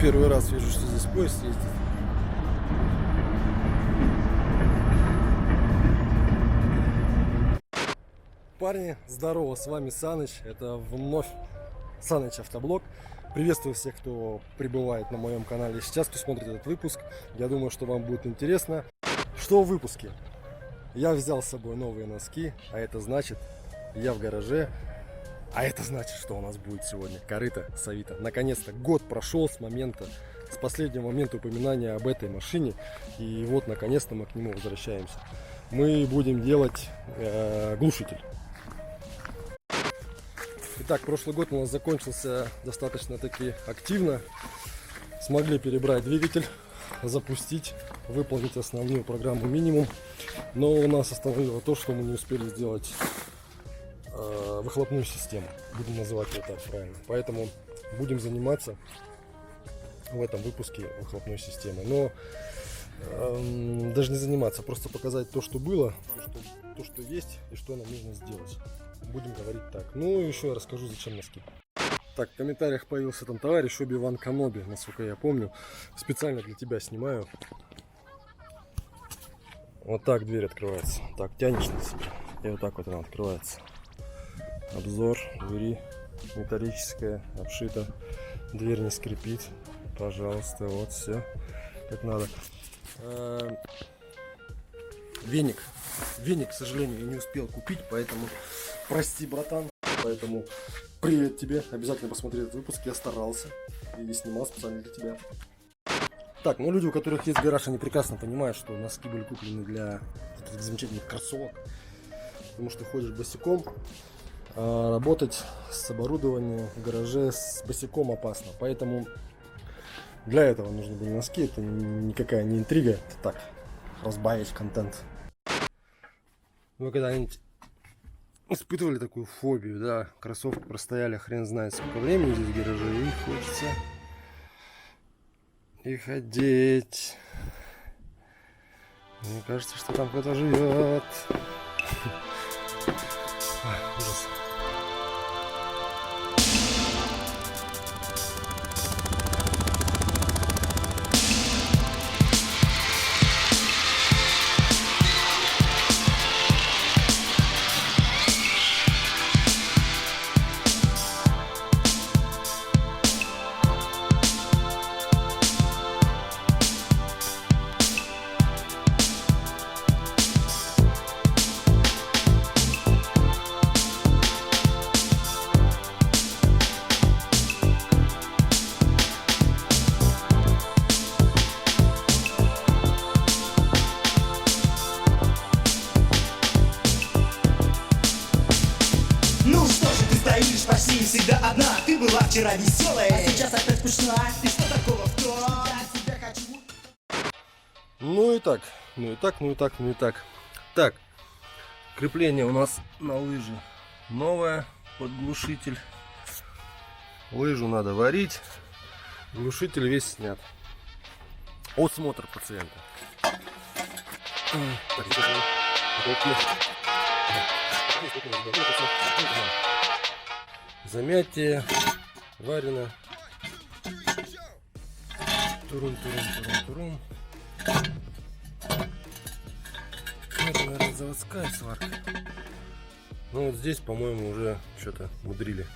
Первый раз вижу, что здесь поезд ездит. Парни, здорово, с вами Саныч. Это вновь Саныч Автоблог. Приветствую всех, кто прибывает на моем канале сейчас, кто смотрит этот выпуск. Я думаю, что вам будет интересно. Что в выпуске? Я взял с собой новые носки, а это значит, я в гараже. А это значит, что у нас будет сегодня корыто с Авито. Наконец-то год прошел с последнего момента упоминания об этой машине. И вот, наконец-то мы к нему возвращаемся. Мы будем делать глушитель. Итак, прошлый год у нас закончился достаточно таки активно. Смогли перебрать двигатель, запустить, выполнить основную программу минимум. Но у нас остановило то, что мы не успели сделать выхлопную систему. Будем называть ее так правильно. Поэтому будем заниматься в этом выпуске выхлопной системой. Но даже не заниматься, просто показать то, что было, то, что есть и что нам нужно сделать. Будем говорить так. Ну и еще я расскажу, зачем носки. Так, в комментариях появился там товарищ Оби-Ван Каноби, насколько я помню. Специально для тебя снимаю. Вот так дверь открывается. Так, тянешь на себя. И вот так вот она открывается. Обзор двери металлическая, обшита. Дверь не скрипит. Пожалуйста, вот все как надо. Веник, к сожалению, я не успел купить, поэтому прости, братан. Поэтому привет тебе, обязательно посмотри этот выпуск, я старался и снимал специально для тебя. Так, ну люди, у которых есть гараж, они прекрасно понимают, что носки были куплены для таких замечательных кроссовок. Потому что ходишь босиком, а работать с оборудованием в гараже с босиком опасно. Поэтому для этого нужны были носки, это никакая не интрига, это так, разбавить контент. Вы когда-нибудь испытывали такую фобию, да? Кроссовки простояли хрен знает сколько времени здесь в гараже, и хочется их одеть. Мне кажется, что там кто-то живет. Ужас. Почти всегда одна, ты была вчера веселая, а сейчас опять скучна. И что такого в том, я тебя хочу. Ну и так. Так, крепление у нас на лыжи новое под глушитель. Лыжу надо варить, глушитель весь снят. Осмотр пациента. Замятие, варено. Турум. Это, наверное, заводская сварка. Ну вот здесь, по-моему, уже что-то мудрили.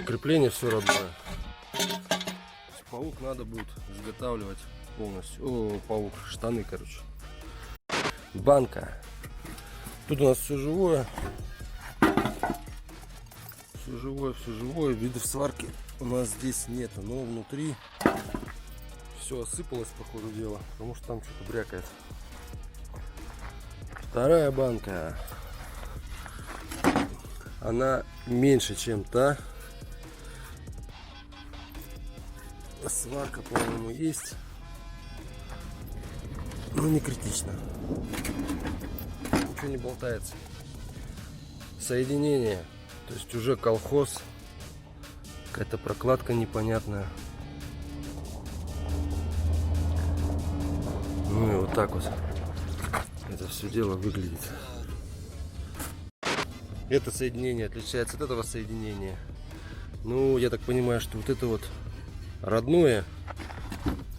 Крепление все родное. Паук надо будет изготавливать полностью. О, паук, штаны, короче. Банка. Тут у нас все живое. Все живое. Видов сварки у нас здесь нет, но внутри все осыпалось по ходу дела, потому что там что-то брякает. Вторая банка. Она меньше, чем та. Сварка, по-моему, есть. Но не критично. Ничего не болтается. Соединение. То есть уже колхоз. Какая-то прокладка непонятная. Ну и вот так вот это все дело выглядит. Это соединение отличается от этого соединения. Ну, я так понимаю, что вот это вот родное,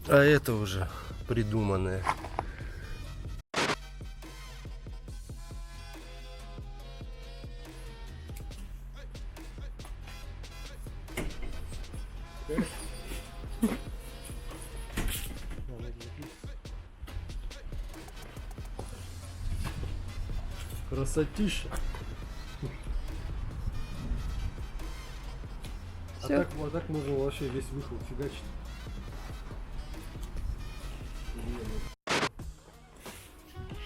а это уже придуманное. Красотища. Всё. Вот так можно вообще весь выхлоп фигачить.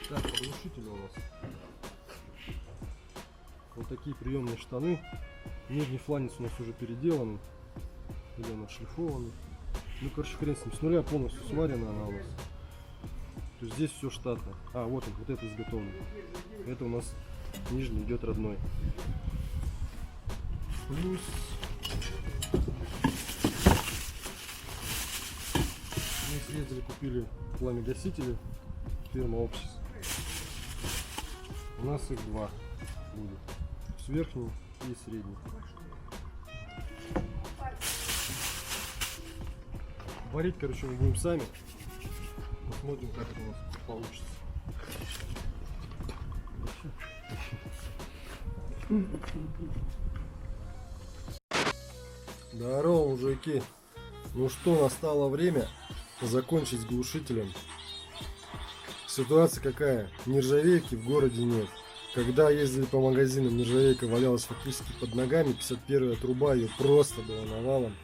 Так, глушитель у нас. Вот такие приемные штаны. Нижний фланец у нас уже переделан. Или он отшлифованный. Ну, короче, хрен с ним. С нуля полностью сварена она у нас. То есть здесь все штатно. А, вот он, вот это изготовлено. Это у нас нижний идет родной. Плюс мы съездили, купили пламя-гасители. Фирма Opsis. У нас их два будет. С верхним и средним. Варить, короче, мы будем сами. Посмотрим, как это у нас получится. Здорово, мужики. Ну что, настало время закончить с глушителем. Ситуация какая? Нержавейки в городе нет. Когда ездили по магазинам, нержавейка валялась фактически под ногами. 51-я труба, ее просто было навалом.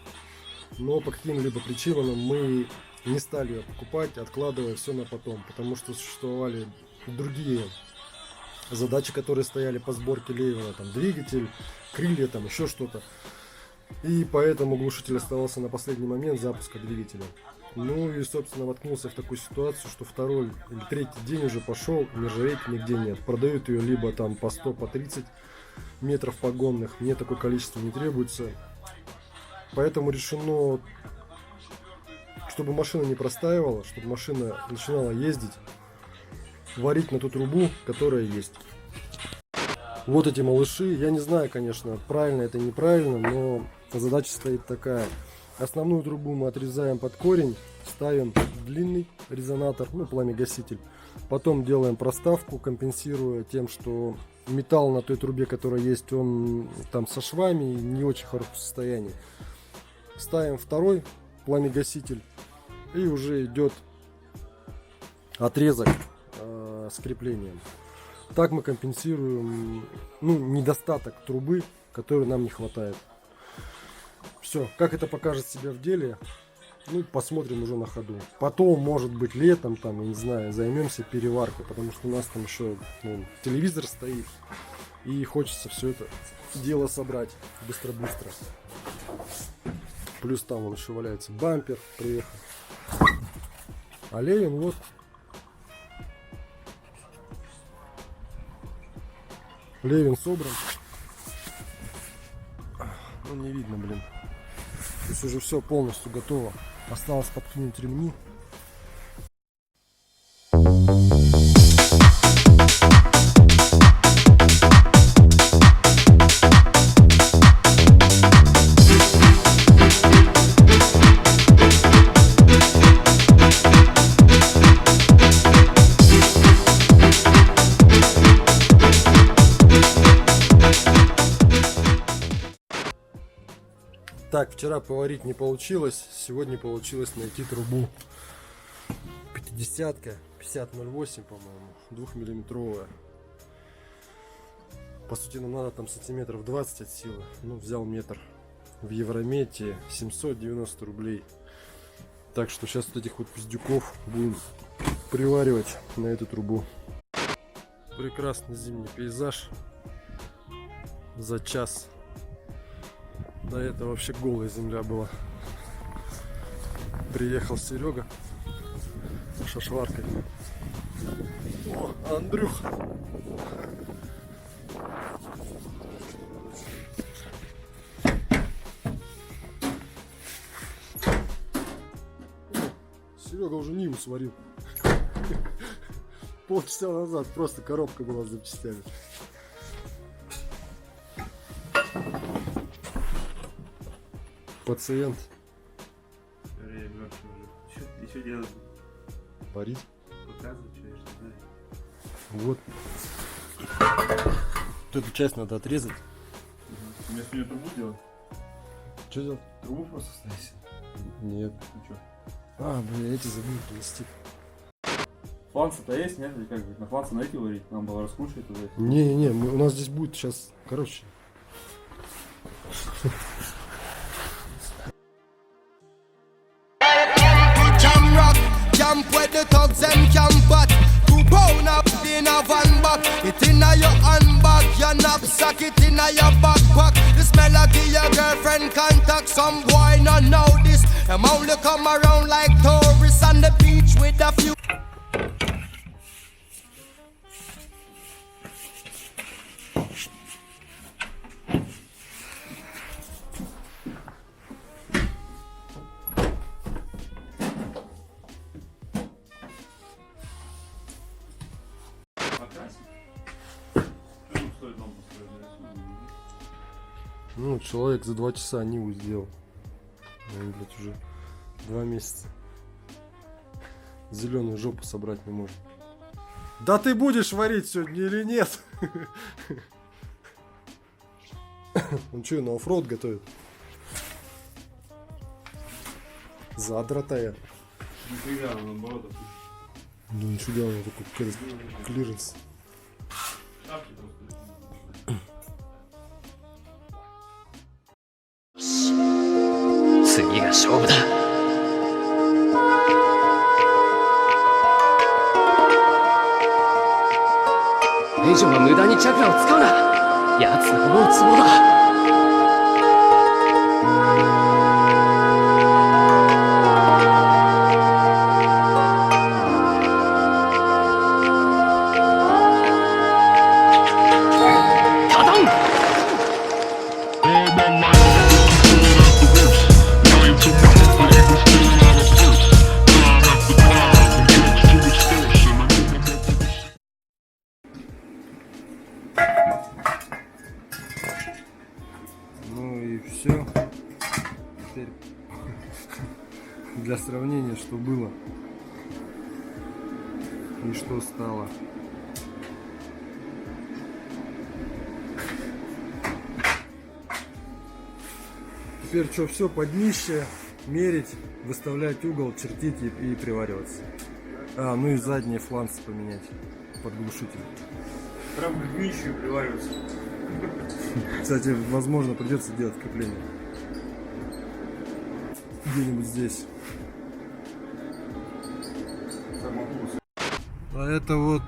Но по каким-либо причинам мы не стали ее покупать, откладывая все на потом. Потому что существовали другие задачи, которые стояли по сборке Левина. Там двигатель, крылья, там еще что-то. И поэтому глушитель оставался на последний момент запуска двигателя. Ну и, собственно, воткнулся в такую ситуацию, что второй или третий день уже пошел, нержавейки нигде нет. Продают ее либо там по 100, по 30 метров погонных. Мне такое количество не требуется. Поэтому решено, чтобы машина не простаивала, чтобы машина начинала ездить, варить на ту трубу, которая есть. Вот эти малыши. Я не знаю, конечно, правильно это неправильно, но задача стоит такая. Основную трубу мы отрезаем под корень, ставим длинный резонатор, ну, пламя-гаситель. Потом делаем проставку, компенсируя тем, что металл на той трубе, которая есть, он там со швами, не очень хорошем состоянии. Ставим второй пламя-гаситель, и уже идет отрезок с креплением. Так мы компенсируем, ну, недостаток трубы, который нам не хватает. Все, как это покажет себя в деле, ну, посмотрим уже на ходу. Потом, может быть, летом, там, я не знаю, займемся переваркой, потому что у нас там еще, ну, телевизор стоит, и хочется все это дело собрать быстро-быстро. Плюс там он еще валяется бампер, приехал. А Левин вот. Левин собран. Ну, не видно, блин. То есть уже все полностью готово. Осталось подкинуть ремни. Так, вчера поварить не получилось, сегодня получилось найти трубу 50-ка, 5008, по-моему, 2-миллиметровая. По сути, нам надо там сантиметров 20 от силы. Ну, взял метр в Евромете, 790 рублей. Так что сейчас вот этих вот пиздюков будем приваривать на эту трубу. Прекрасный зимний пейзаж за час. До этого вообще голая земля была. Приехал Серега шашваркой. О, Андрюха! Серега уже Ниву сварил. Полчаса назад просто коробка была с запчастями. Пациент. Еще делать? Парить. Показывать, что да. Вот. Вот эту часть надо отрезать. Мне сегодня трубу делать? Что делать? Трубу просто снять? Нет. Ну что? А, блин, эти забыл принести. Фланцы-то есть, нет? Или как бы? На фланцы найти варить? Нам было раскручивать туда. Не, у нас здесь будет сейчас, короче. Jam rock, jump where the thugs and camp at. 2 pound up in a van back. It in a your handbag, your knapsack, it in a your backpack. This melody your girlfriend contact. Some boy not know this. Them only come around like tourists on the beach with a few. Ну, человек за 2 часа Ниву сделал. Он, блядь, уже 2 месяца. Зеленую жопу собрать не может. Да ты будешь варить сегодня или нет? Он что, на оффроуд готовит? Задратая. Нифига, наоборот, Ну ничего, он такой клиренс. шапки просто. 次が勝負だ。以上は無駄にチャクラを使うな。奴の思うツボだ。タダン。 Ну и все. Теперь для сравнения, что было и что стало. Теперь что, все под днище, мерить, выставлять угол, чертить и привариваться. А, ну и задние фланцы поменять под глушитель. Прям к днищу привариваться. Кстати, возможно, придется делать крепление. Где-нибудь здесь. А это вот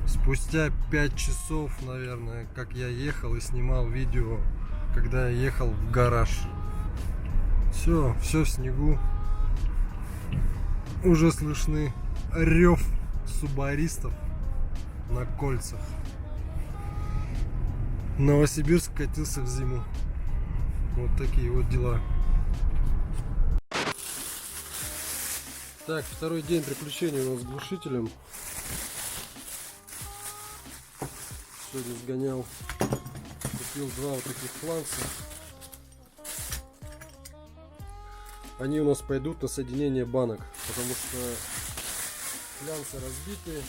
спустя 5 часов, наверное, как я ехал и снимал видео, когда я ехал в гараж. Все в снегу. Уже слышны рев субаристов на кольцах. Новосибирск катился в зиму. Вот такие вот дела. Так, второй день приключений у нас с глушителем. Сегодня сгонял. Купил 2 вот таких фланца. Они у нас пойдут на соединение банок, потому что флянцы разбиты,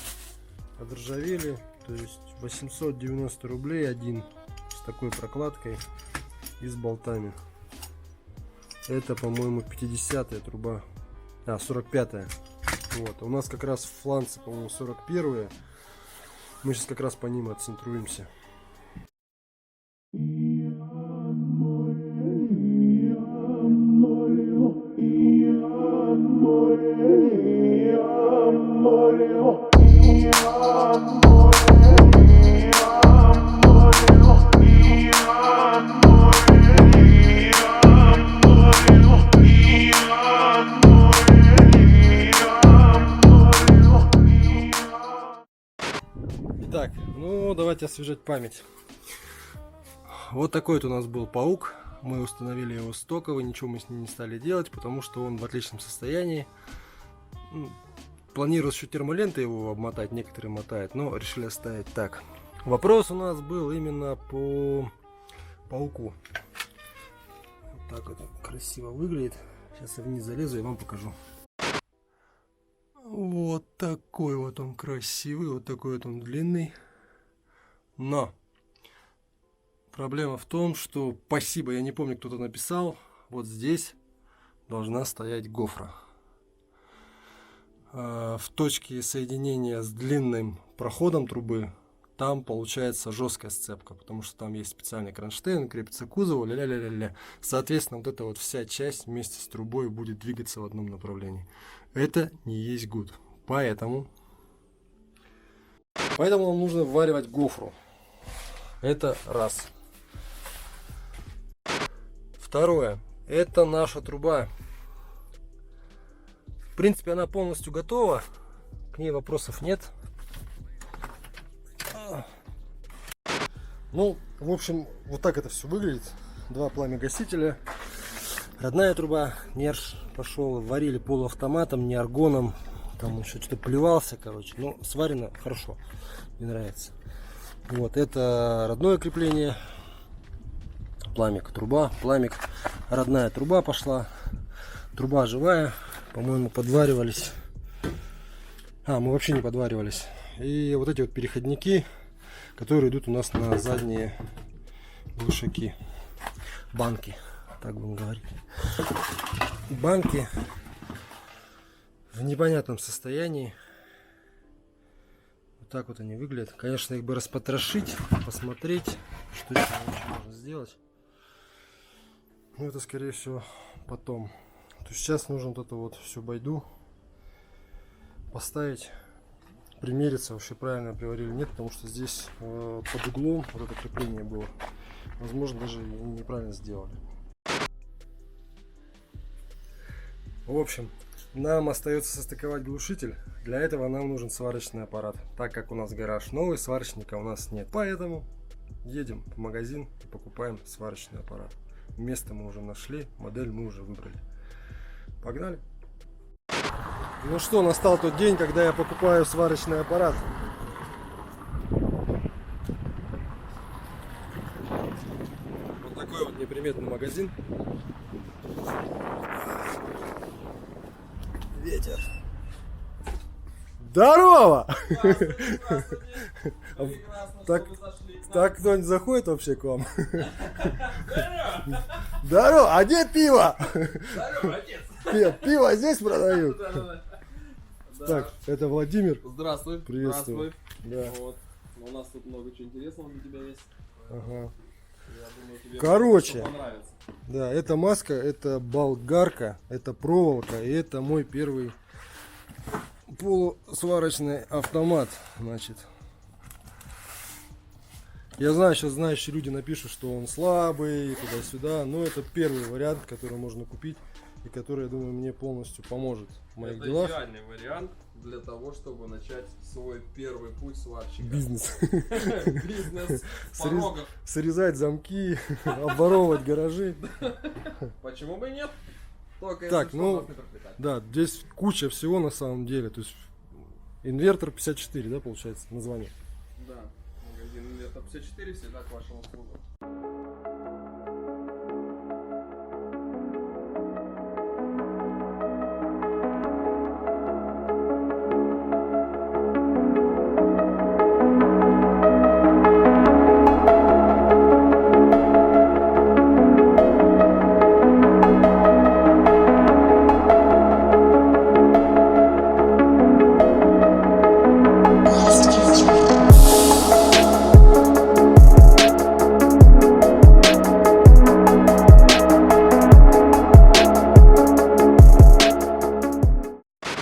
одржавели. То есть 890 рублей один с такой прокладкой и с болтами. Это, по-моему, 50-я труба. А, 45-я. Вот. А у нас как раз фланцы, по-моему, 41-е. Мы сейчас как раз по ним отцентруемся. Итак, ну давайте освежать память. Вот такой вот у нас был паук. Мы установили его стоковый, ничего мы с ним не стали делать, потому что он в отличном состоянии. Планировал еще термолентой его обмотать, некоторые мотают, но решили оставить так. Вопрос у нас был именно по пауку. так вот красиво выглядит. Сейчас я вниз залезу и вам покажу. Вот такой вот он красивый, вот такой вот он длинный. Но проблема в том, что спасибо, я не помню, кто-то написал, вот здесь должна стоять гофра. В точке соединения с длинным проходом трубы там получается жесткая сцепка, потому что там есть специальный кронштейн, крепится к кузову, ля-ля-ля-ля-ля. Соответственно, вот эта вот вся часть вместе с трубой будет двигаться в одном направлении. Это не есть good. Поэтому нам нужно вваривать гофру. Это раз. Второе. Это наша труба. В принципе, она полностью готова. К ней вопросов нет. Ну, в общем, вот так это все выглядит. Два пламя-гасителя. Родная труба, нерж пошел. Варили полуавтоматом, не аргоном. Там еще что-то плевался, короче. Но сварено хорошо. Мне нравится. Вот, это родное крепление. Пламик, труба, пламик. Родная труба пошла. Труба живая. По-моему, подваривались. Мы вообще не подваривались. И вот эти вот переходники, которые идут у нас на задние глушаки. Банки, так будем говорить. Банки в непонятном состоянии. Вот так вот они выглядят. Конечно, их бы распотрошить, посмотреть, что еще можно сделать. Но это, скорее всего, потом. То есть сейчас нужно вот эту вот всю байду поставить, примериться, вообще правильно приварили, нет, потому что здесь под углом вот это крепление было. Возможно, даже и неправильно сделали. В общем, нам остается состыковать глушитель. Для этого нам нужен сварочный аппарат. Так как у нас гараж новый, сварочника у нас нет. Поэтому едем в магазин и покупаем сварочный аппарат. Место мы уже нашли, модель мы уже выбрали. Погнали! Ну что, настал тот день, когда я покупаю сварочный аппарат. Вот такой вот неприметный магазин. Ветер. Здорово! Так кто-нибудь заходит вообще к вам? Здорово! А где пиво? Здорово, отец! Пиво здесь продают? Так, это Владимир. Здравствуй. Приветствую. Да. Вот. У нас тут много чего интересного для тебя есть. Ага. Я думаю, тебе Короче, понравится. да, это маска, это болгарка, это проволока, и это мой первый полусварочный автомат, значит. Я знаю, сейчас знающие люди напишут, что он слабый, туда-сюда, но это первый вариант, который можно купить и который, я думаю, мне полностью поможет в моих Это делах. идеальный вариант для того, чтобы начать свой первый путь сварщика. Бизнес. Бизнес с порогов. Срезать замки, обворовывать гаражи. Почему бы и нет? Только Так, если ну, что, нас не прокликать. да, здесь куча всего на самом деле. То есть инвертор 54, да, получается, название. Да, магазин Инвертор 54 всегда к вашим услугам.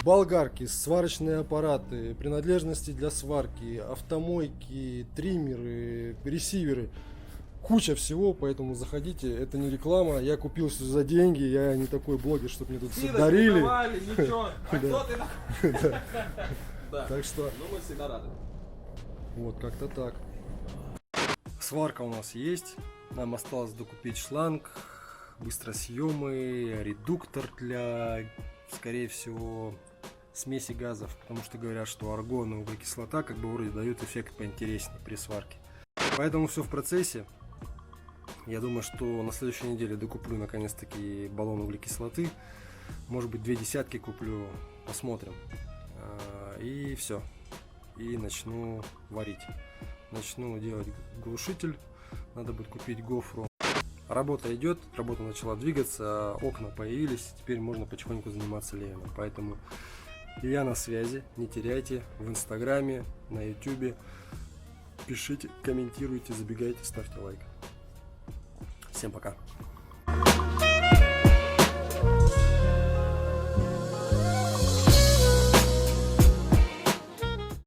Болгарки, сварочные аппараты, принадлежности для сварки, автомойки, триммеры, ресиверы. Куча всего, поэтому заходите. Это не реклама. Я купил все за деньги. Я не такой блогер, чтобы мне тут все Скидок дарили. не давали, ничего. А кто ты такой? Да. Так что Ну, мы всегда рады. вот как-то так. Сварка у нас есть. Нам осталось докупить шланг, быстросъемы, редуктор для, скорее всего, смеси газов, потому что говорят, что аргон и углекислота как бы вроде дают эффект поинтереснее при сварке. Поэтому все в процессе. Я думаю, что на следующей неделе докуплю наконец-таки баллон углекислоты. Может быть, 2 десятки куплю, посмотрим. И все. И начну варить. Начну делать глушитель. Надо будет купить гофру. Работа идет, работа начала двигаться, окна появились. Теперь можно потихоньку заниматься леянием. Поэтому я на связи. Не теряйте. В Инстаграме, на Ютубе. Пишите, комментируйте, забегайте, ставьте лайк. Всем пока.